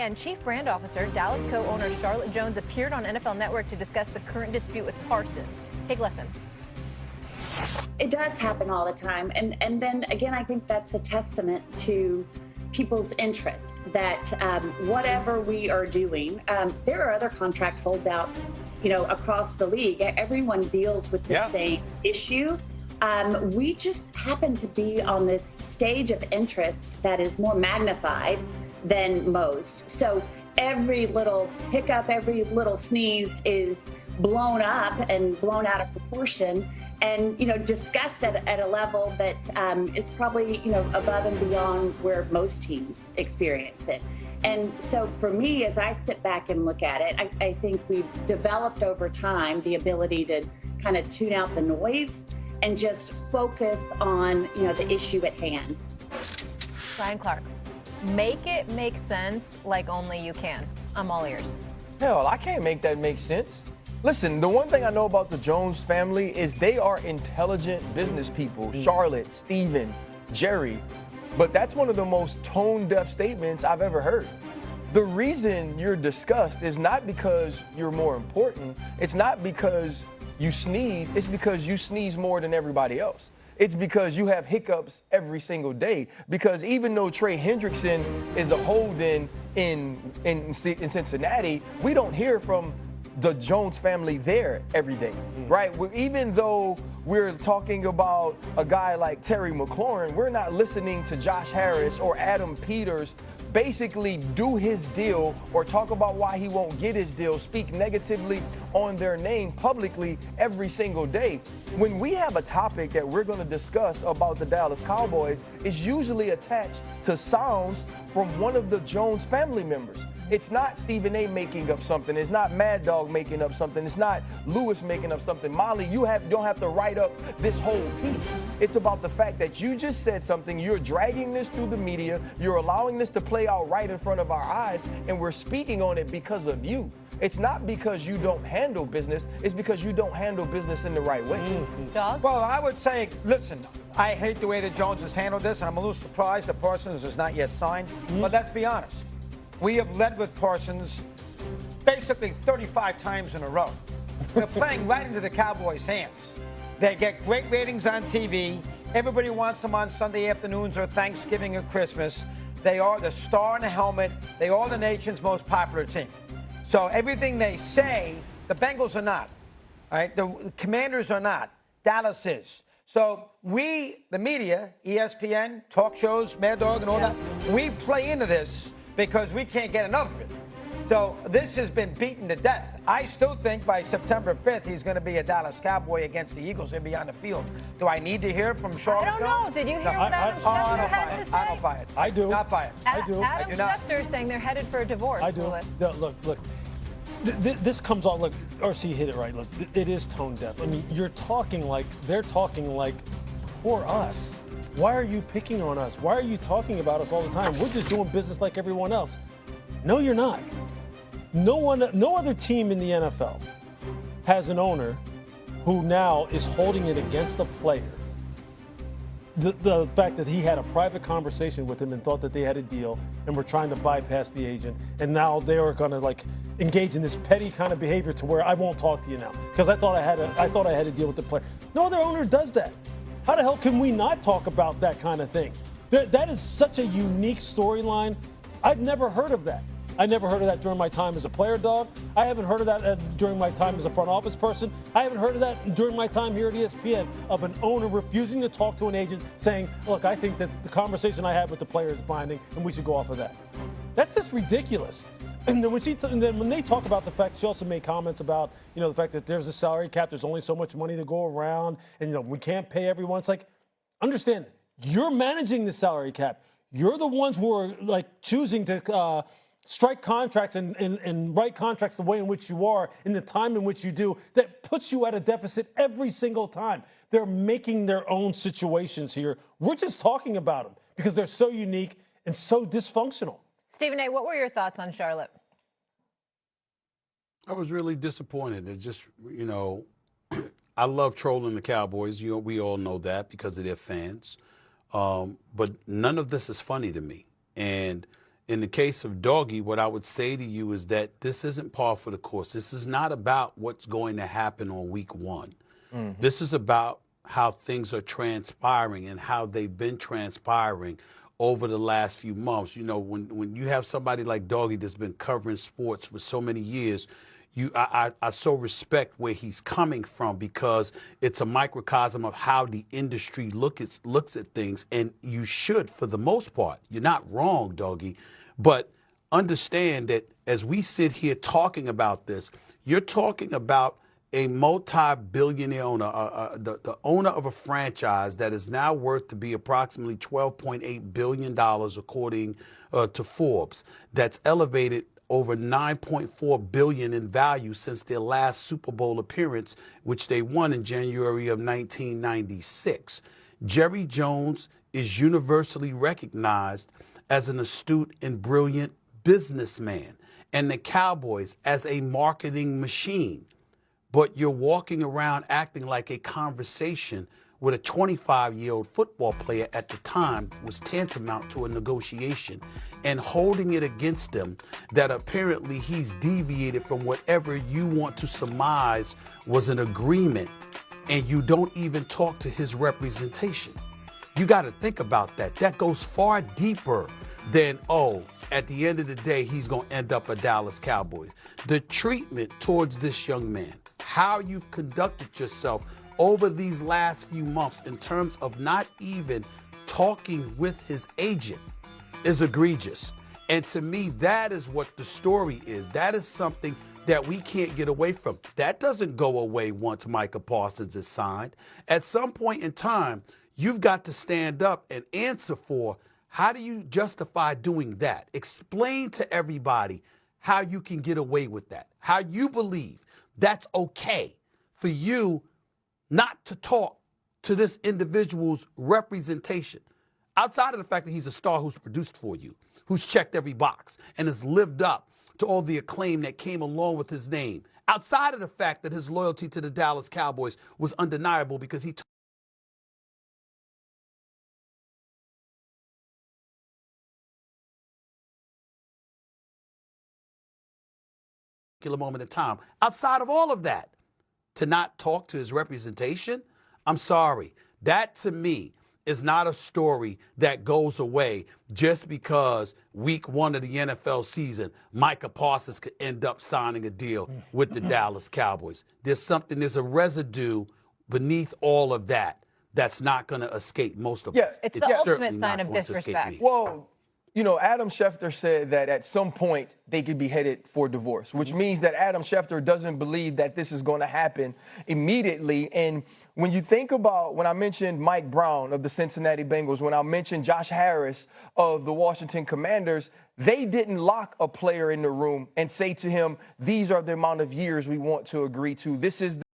And Chief Brand Officer, Dallas co-owner Charlotte Jones appeared on NFL Network to discuss the current dispute with Parsons. Take a listen. It does happen all the time. And then again, I think that's a testament to people's interest that whatever we are doing, there are other contract holdouts, across the league. Everyone deals with the same issue. We just happen to be on this stage of interest that is more magnified than most. So every little hiccup, every little sneeze is blown up and blown out of proportion and, discussed at a level that is probably, above and beyond where most teams experience it. And so for me, as I sit back and look at it, I think we've developed over time the ability to kind of tune out the noise and just focus on, the issue at hand. Ryan Clark, make it make sense like only you can. I'm all ears. Hell, I can't make that make sense. Listen, the one thing I know about the Jones family is they are intelligent business people. Charlotte, Steven, Jerry. But that's one of the most tone-deaf statements I've ever heard. The reason you're discussed is not because you're more important. It's not because you sneeze. It's because you sneeze more than everybody else. It's because you have hiccups every single day. Because even though Trey Hendrickson is a hold-in in Cincinnati, we don't hear from the Jones family there every day, right? Even though we're talking about a guy like Terry McLaurin, we're not listening to Josh Harris or Adam Peters basically do his deal or talk about why he won't get his deal, speak negatively on their name publicly every single day. When we have a topic that we're going to discuss about the Dallas Cowboys, it's usually attached to sounds from one of the Jones family members. It's not Stephen A. making up something. It's not Mad Dog making up something. It's not Lewis making up something. Molly, you don't have to write up this whole piece. It's about the fact that you just said something. You're dragging this through the media. You're allowing this to play out right in front of our eyes, and we're speaking on it because of you. It's not because you don't handle business. It's because you don't handle business in the right way. Dog? Well, I would say, listen, I hate the way that Jones has handled this, and I'm a little surprised that Parsons is not yet signed. But let's be honest. We have led with Parsons basically 35 times in a row. They're playing right into the Cowboys' hands. They get great ratings on TV. Everybody wants them on Sunday afternoons or Thanksgiving or Christmas. They are the star in the helmet. They are the nation's most popular team. So everything they say, the Bengals are not. All right? The Commanders are not. Dallas is. So we, the media, ESPN, talk shows, Mad Dog and all that, we play into this because we can't get enough of it. So this has been beaten to death. I still think by September 5th, he's going to be a Dallas Cowboy against the Eagles. He'll be on the field. Do I need to hear from Sharpe? I don't know. Did you hear what Adam Schefter had to say? I don't buy it. I do. Not buy it. I do. Adam Schefter saying they're headed for a divorce. I do. Lewis. No, look. This comes on. Look, RC hit it right. Look, it is tone deaf. I mean, they're talking like for us. Why are you picking on us? Why are you talking about us all the time? We're just doing business like everyone else. No, you're not. No other team in the NFL has an owner who now is holding it against the player. The fact that he had a private conversation with him and thought that they had a deal and were trying to bypass the agent, and now they are going to engage in this petty kind of behavior to where I won't talk to you now because I thought I had a deal with the player. No other owner does that. How the hell can we not talk about that kind of thing? That is such a unique storyline. I've never heard of that. I never heard of that during my time as a player, Dog. I haven't heard of that during my time as a front office person. I haven't heard of that during my time here at ESPN of an owner refusing to talk to an agent saying, look, I think that the conversation I had with the player is binding and we should go off of that. That's just ridiculous. And then when they talk about the fact, she also made comments about, the fact that there's a salary cap, there's only so much money to go around, and, we can't pay everyone. It's like, understand, you're managing the salary cap. You're the ones who are, choosing to strike contracts and write contracts the way in which you are, in the time in which you do, that puts you at a deficit every single time. They're making their own situations here. We're just talking about them because they're so unique and so dysfunctional. Stephen A., what were your thoughts on Charlotte? I was really disappointed. It just, I love trolling the Cowboys. We all know that because of their fans. But none of this is funny to me. And in the case of Doggy, what I would say to you is that this isn't par for the course. This is not about what's going to happen on week one. This is about how things are transpiring and how they've been transpiring over the last few months. You know, when you have somebody like Doggy that's been covering sports for so many years, I so respect where he's coming from, because it's a microcosm of how the industry looks at things, and you should, for the most part. You're not wrong, Doggy, but understand that as we sit here talking about this, you're talking about a multi-billionaire owner, the owner of a franchise that is now worth to be approximately $12.8 billion, according to Forbes, that's elevated over $9.4 billion in value since their last Super Bowl appearance, which they won in January of 1996. Jerry Jones is universally recognized as an astute and brilliant businessman, and the Cowboys as a marketing machine. But you're walking around acting like a conversation with a 25-year-old football player at the time was tantamount to a negotiation, and holding it against him that apparently he's deviated from whatever you want to surmise was an agreement, and you don't even talk to his representation. You got to think about that. That goes far deeper than, oh, at the end of the day, he's going to end up a Dallas Cowboys. The treatment towards this young man, how you've conducted yourself over these last few months in terms of not even talking with his agent, is egregious. And to me, that is what the story is. That is something that we can't get away from. That doesn't go away once Micah Parsons is signed. At some point in time, you've got to stand up and answer for, how do you justify doing that? Explain to everybody how you can get away with that, how you believe that's okay for you not to talk to this individual's representation, outside of the fact that he's a star who's produced for you, who's checked every box and has lived up to all the acclaim that came along with his name, outside of the fact that his loyalty to the Dallas Cowboys was undeniable because he took a moment of time. Outside of all of that, to not talk to his representation, I'm sorry. That, to me, is not a story that goes away just because week one of the NFL season, Micah Parsons could end up signing a deal with the Dallas Cowboys. There's a residue beneath all of that that's not going to escape most of us. It's the ultimate sign of disrespect. Well, you know, Adam Schefter said that at some point they could be headed for divorce, which means that Adam Schefter doesn't believe that this is going to happen immediately. And when you think about, when I mentioned Mike Brown of the Cincinnati Bengals, when I mentioned Josh Harris of the Washington Commanders, they didn't lock a player in the room and say to him, these are the amount of years we want to agree to. This is